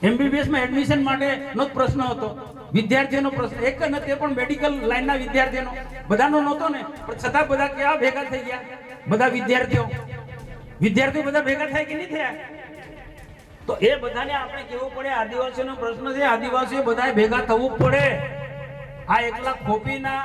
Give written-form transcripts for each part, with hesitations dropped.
MBBS માં admission માટેનો જ પ્રશ્ન હતો, વિદ્યાર્થીઓનો પ્રશ્ન એક જ તે પણ મેડિકલ લાઈનના વિદ્યાર્થીઓનો, બધાનો નહોતો ને, પણ છતાં બધા કેવા ભેગા થઈ ગયા, બધા વિદ્યાર્થીઓ બધા ભેગા થાય કે નહીં થયા? તો એ બધાને આપણે કેવું પડે, આદિવાસીઓનો પ્રશ્ન છે, આદિવાસીઓ બધા ભેગા થવું પડે. આ એકલા ખોપીના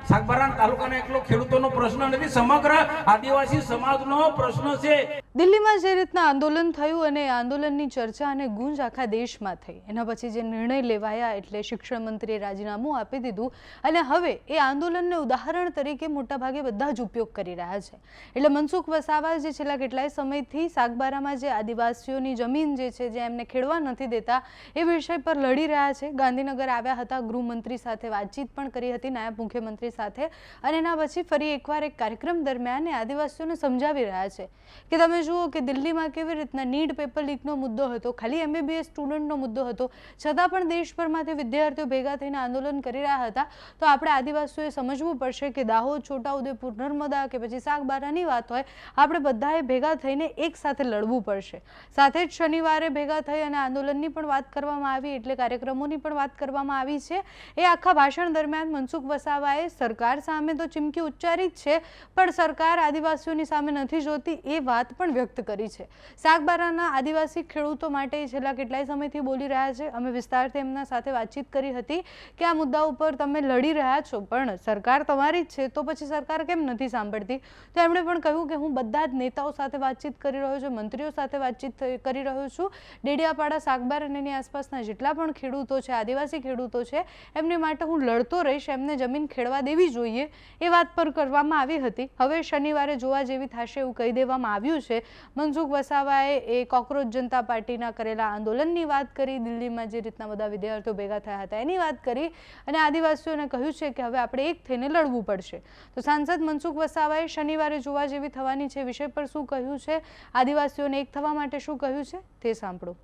સાગબારા તાલુકાના એકલો ખેડૂતોનો પ્રશ્ન નથી, સમગ્ર આદિવાસી સમાજનો પ્રશ્ન છે. દિલ્હીમાં જે રીતના આંદોલન થયું અને આંદોલનની ચર્ચા અને ગુંજ આખા દેશમાં થઈ, એના પછી જે નિર્ણય લેવાયા એટલે શિક્ષણ મંત્રીએ રાજીનામું આપી દીધું અને હવે એ આંદોલનને ઉદાહરણ તરીકે મોટાભાગે બધા જ ઉપયોગ કરી રહ્યા છે. એટલે મનસુખ વસાવા જે છેલ્લા કેટલાય સમયથી સાગબારામાં જે આદિવાસીઓની જમીન જે છે, જે એમને ખેડવા નથી દેતા, એ વિષય પર લડી રહ્યા છે. ગાંધીનગર આવ્યા હતા, ગૃહમંત્રી સાથે વાતચીત પણ કરી હતી, નાયબ મુખ્યમંત્રી સાથે, અને એના પછી ફરી એકવાર એક કાર્યક્રમ દરમિયાન આદિવાસીઓને સમજાવી રહ્યા છે કે તમે જુઓ કે દિલ્હીમાં કેવી રીતના નીટ પેપર લીકનો મુદ્દો હતો, ખાલી MBBS સ્ટુડન્ટનો મુદ્દો હતો, છતાં પણ દેશભરમાંથી વિદ્યાર્થીઓ ભેગા થઈને આંદોલન કરી રહ્યા હતા. તો આપણે આદિવાસીઓએ સમજવું પડશે કે દાહોદ, છોટાઉદેપુર, નર્મદા કે પછી સાગબારાની વાત હોય, આપણે બધાએ ભેગા થઈને એક સાથે લડવું પડશે. સાથે જ શનિવારે ભેગા થઈ અને આંદોલનની પણ વાત કરવામાં આવી, એટલે કાર્યક્રમોની પણ વાત કરવામાં આવી છે. એ આખા ભાષણ દરમિયાન મનસુખ વસાવાએ સરકાર સામે તો ચીમકી ઉચ્ચારી જ છે, પણ સરકાર આદિવાસીઓની સામે નથી જોતી એ વાત પણ વ્યક્ત કરી છે. સાગબારાના આદિવાસી ખેડૂતો માટે છેલ્લા કેટલાય સમયથી બોલી રહ્યા છે. અમે વિસ્તારથી એમના સાથે વાતચીત કરી હતી કે આ મુદ્દા ઉપર તમે લડી રહ્યા છો, પણ સરકાર તમારી જ છે, તો પછી સરકાર કેમ નથી સાંભળતી? તો એમણે પણ કહ્યું કે હું બધા જ નેતાઓ સાથે વાતચીત કરી રહ્યો છું, મંત્રીઓ સાથે વાતચીત કરી રહ્યો છું. ડેડિયાપાડા, સાગબારા અને એની આસપાસના જેટલા પણ ખેડૂતો છે, આદિવાસી ખેડૂતો છે, એમની માટે હું લડતો રહીશ, એમને જમીન ખેડવા દેવી જોઈએ, એ વાત પર કરવામાં આવી હતી. હવે શનિવારે જોવા જેવી થશે એવું કહી દેવામાં આવ્યું છે. મનસુખ વસાવાએ એ કોકરોચ જનતા પાર્ટીના કરેલા આંદોલનની વાત કરી, દિલ્હીમાં જે રીતના બધા વિદ્યાર્થીઓ ભેગા થયા હતા એની વાત કરી, અને આદિવાસીઓને કહ્યું છે કે હવે આપણે એક થઈને લડવું પડશે. તો સાંસદ મનસુખ વસાવાએ શનિવારે જોવા જેવી થવાની છે વિષય પર શું કહ્યું છે, આદિવાસીઓને એક થવા માટે શું કહ્યું છે, તે સાંભળો.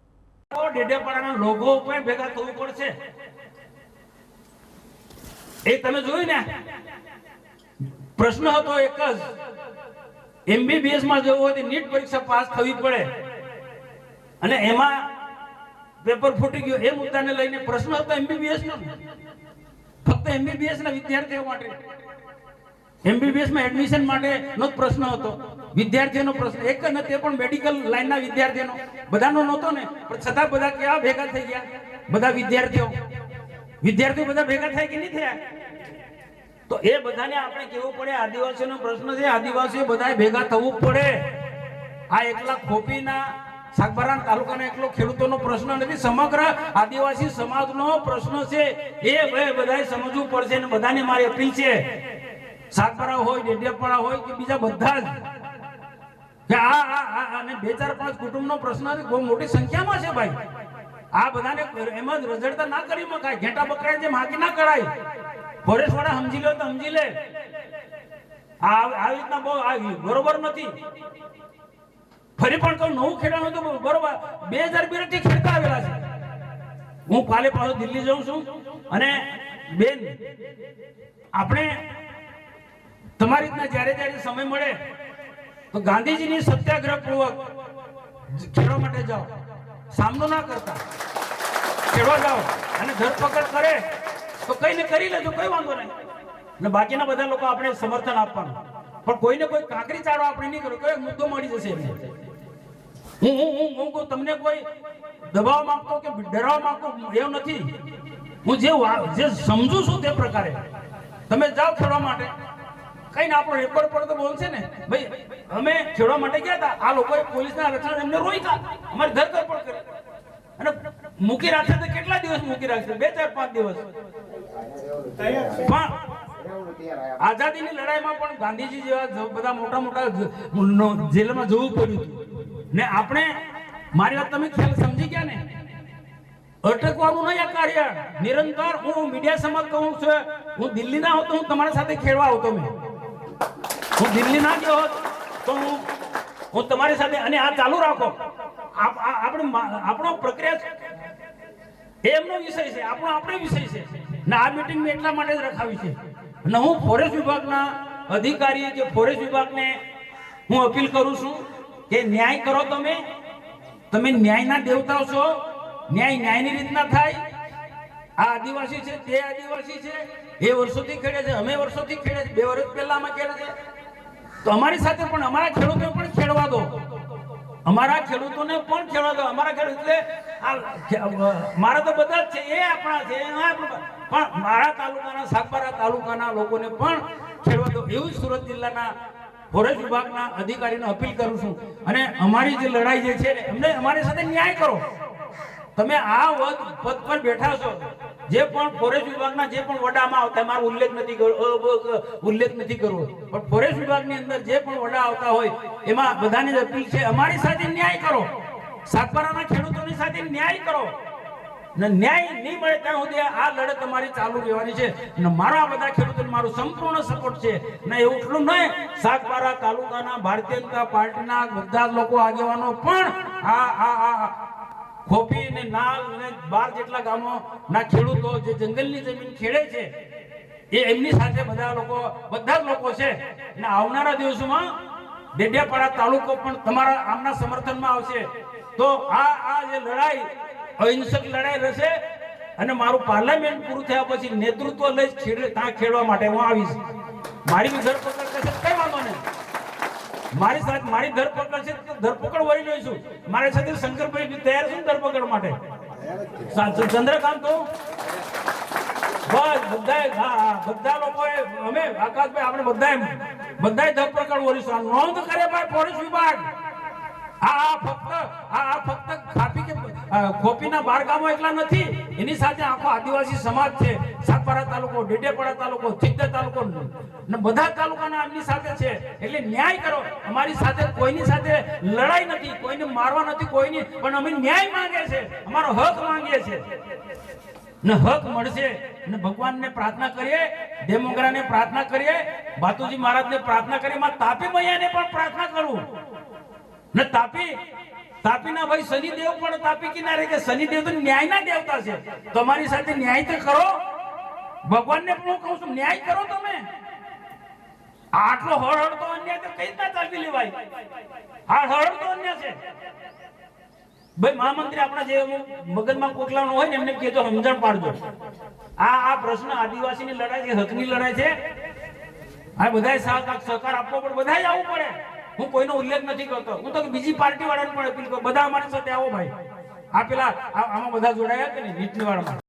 ડેડિયાપાડાના લોગો ઉપર ભેગા થવું પડશે. એ તમે જોયું ને, પ્રશ્ન હતો એક જ, MBBS માં જવું હોય તો નીટ પરીક્ષા પાસ થવી પડે, અને એમાં પેપર ફૂટી ગયો એ મુદ્દાને લઈને પ્રશ્ન હતો MBBS નો, ફક્ત MBBS ના વિદ્યાર્થીઓ માટે, MBBS માં એડમિશન માટેનો જ પ્રશ્ન હતો, વિદ્યાર્થીઓનો પ્રશ્ન એક જ, તે પણ મેડિકલ લાઈનના વિદ્યાર્થીઓનો, બધાનો નહોતો ને, પણ છતાં બધા કેવા ભેગા થઈ ગયા, બધા વિદ્યાર્થીઓ બધા ભેગા થાય કે નહીં થયા? તો એ બધાને આપણે કેવું પડે, આદિવાસીઓનો પ્રશ્ન છે, આદિવાસીઓ બધા ભેગા થવું પડે. આ એકલા ખોપીના સાગબારા તાલુકાના એકલો ખેડૂતોનો પ્રશ્ન નથી, સમગ્ર આદિવાસી સમાજનો પ્રશ્ન છે. એ બધાએ સમજવું પડશે, અને બધાને મારી અપીલ છે, સાગબારા હોય, ડેડિયાપાડા હોય કે બીજા બધા જ, કે આ અને 2-4-5 કુટુંબનો પ્રશ્ન બહુ મોટી સંખ્યામાં છે ભાઈ. આ બધાને એમ જ રજડતા ના કરી મકાય, ઘેટા બકરા જેમ હાકી ના કરાય. ફોરેસ્ટ વાળા સમજી લો તો સમજી લે, આવી રીતના બહુ આવી બરોબર નથી. ફરી પણ કહું, નવું ખેડાણું તો બરોબર 2002 થી ખેડતા આવેલા છે. હું કાલે પાછો દિલ્હી જાઉં છું, અને બેન આપણે તમારી રીતના જ્યારે સમય મળે તો ગાંધીજીની સત્યાગ્રહ પૂર્વક ખેડવા માટે જાઓ, સામનો ના કરતા ખેડવા જાઓ, અને ધરપકડ કરે તો કઈને કરી લેજો, કોઈ વાંધો નહીં, અને બાકીના બધા લોકો આપણે સમર્થન આપવાનું, પણ કોઈને કોઈ કાંકરી ચાળો આપણે નહીં કરો, કોઈ મુદ્દો મળી જશે એમને. હું તમને કોઈ દબાવવા માંગતો કે ડરાવવા માંગતો એવું નથી. હું જે સમજુ છું તે પ્રકારે તમે જાઓ ખેડવા માટે. કઈ ના, આપણો રેકોર્ડ પર તો બોલશે ને ભાઈ, અમે ખેડવા માટે ગયા હતા, આ લોકોએ પોલીસના રક્ષણ એમને રોક્યા, અમારી ધરપકડ કરી અને મૂકી રાખશે. તો કેટલા દિવસ મૂકી રાખશે? 2-4-5 દિવસ. પણ આઝાદીની લડાઈમાં પણ ગાંધીજી જેવા બધા મોટા જેલમાં જવું પડ્યું હતું ને. આપણે મારી વાત તમે ખ્યાલ સમજી ગયા ને, અટકવાનું નહીં આ કાર્ય. નિરંતર હું મીડિયા સમક્ષ કહું છું, હું દિલ્હી ના હોતો હું તમારા સાથે ખેડવા આવતો. હું દિલ્હી ના ગયો હોત તો હું તમારી સાથે, અને આ ચાલુ રાખો. આપણો પ્રક્રિયા એમનો વિષય છે, આપણો વિષય છે ને. આ મીટિંગ મેં એટલા માટે જ રખાવી છે, અને હું ફોરેસ્ટ વિભાગના અધિકારી કે ફોરેસ્ટ વિભાગને હું અપીલ કરું છું કે ન્યાય કરો. તમે ન્યાયના દેવતાઓ છો, ન્યાયની રીતના થાય. આ આદિવાસી છે, તે આદિવાસી છે, એ વર્ષોથી ખેડે છે, અમે વર્ષોથી ખેડે છે, 2 વર્ષ પહેલા અમે ખેડે છે. તો અમારી સાથે પણ અમારા ખેડૂતોને પણ ખેડવા દો, અમારા ખેડૂતોને પણ ખેડવા દો. અમારા ખેડૂત એટલે મારા તો બધા જ છે, એ આપણા છે, પણ મારા તાલુકાના, સાગબારા તાલુકાના લોકોને પણ ખેડવા દો. એવું સુરત જિલ્લાના ફોરેસ્ટ વિભાગના અધિકારીને અપીલ કરું છું. અને અમારી જે લડાઈ જે છે એમને અમારી સાથે ન્યાય કરો. તમે આ પદ પર બેઠા છો, જે પણ ફોરેસ્ટ વિભાગના જે પણ વડામાં આવતા, મારો ઉલ્લેખ નથી કરવો, પણ ફોરેસ્ટ વિભાગની અંદર જે પણ વડા આવતા હોય એમાં બધાની જ અપીલ છે, અમારી સાથે ન્યાય કરો. સાગબારાના ખેડૂતોની સાથે ન્યાય કરો. ન્યાય નહીં મળે ત્યાં સુધી આ લડત અમારી ચાલુ રહેવાની છે. અને મારા બધા ખેડૂતોને મારું સંપૂર્ણ સપોર્ટ છે. ને એવું એટલું નહીં, સાગબારા તાલુકાના ભારતીય જનતા પાર્ટીના બધા લોકો આગેવાનો પણ આ ખોપી અને નાલ અને 12 જેટલા ગામોના ખેડૂતો જે જંગલની જમીન ખેડે છે એ એમની સાથે બધા જ લોકો છે. અને આવનારા દિવસોમાં ડેડિયાપાડા તાલુકો પણ તમારા આમના સમર્થનમાં આવશે. તો આ જે લડાઈ અહિંસક લડાઈ રહેશે. અને મારું પાર્લામેન્ટ પૂરું થયા પછી નેતૃત્વ લઈ ત્યાં ખેડવા માટે હું આવીશ. મારી ધરપકડ કરશે કઈ વાંધો નહીં, મારી સાથે મારી ધરપકડ છે તો ધરપકડ વળી લઈશું. મારી સાથે શંકરભાઈ તૈયાર છે ધરપકડ માટે. ચંદ્રકાંત તો બસ બધા લોકોએ અમે આકાશભાઈ આપણે બધાએ ધરપકડ વળીશું. નોંધ કરે ભાઈ ફોરેસ્ટ વિભાગ. આ ફક્ત ખોપીના 12 ગામો એકલા નથી, એની સાથે આખો આદિવાસી સમાજ છે. સાગબારા તાલુકો, ડેડિયાપાડા તાલુકો, ચિત્તર તાલુકો ને બધા તાલુકાના એમની સાથે છે. એટલે ન્યાય કરો. અમારી સાથે કોઈની સાથે લડાઈ નથી, કોઈને મારવા નથી, કોઈની, પણ અમે ન્યાય માંગે છે, અમારો હક માંગીએ છે. ને હક મળશે. ને ભગવાનને પ્રાર્થના કરીએ, દેમોગરાને પ્રાર્થના કરીએ, બાતુજી મહારાજને પ્રાર્થના કરીએ, માં તાપી મૈયાને પણ પ્રાર્થના કરું. ને તાપીના ભાઈ શનિદેવ પણ તાપી કિનારે કે શનિદેવ તો ન્યાયના દેવતા છે. તમારી સાથે ન્યાય તો કરો. ભગવાનને પણ હું કહું છું, ન્યાય કરો તમે. આટલો હળહળતો અન્યાય તો કઈ રીતના ચાલવી લેવાય? આ હળહળતો અન્યાય છે ભાઈ. મહામંત્રી આપણા જે મગજમાં કોકલાનો હોય ને એમને કહેજો, સમજણ પાડજો. આ પ્રશ્ન આદિવાસીની લડાઈ છે, હકની લડાઈ છે. આ બધાએ સહકાર આપવો પડે, બધાએ આવવું પડે. હું કોઈનો ઉલ્લેખ નથી કરતો, હું તો બીજી પાર્ટી વાળાને પણ અપીલ કરું, બધા અમારી સાથે આવો ભાઈ. આ પેલા આમાં બધા જોડાયા કે નહીં નીટની વાળામાં.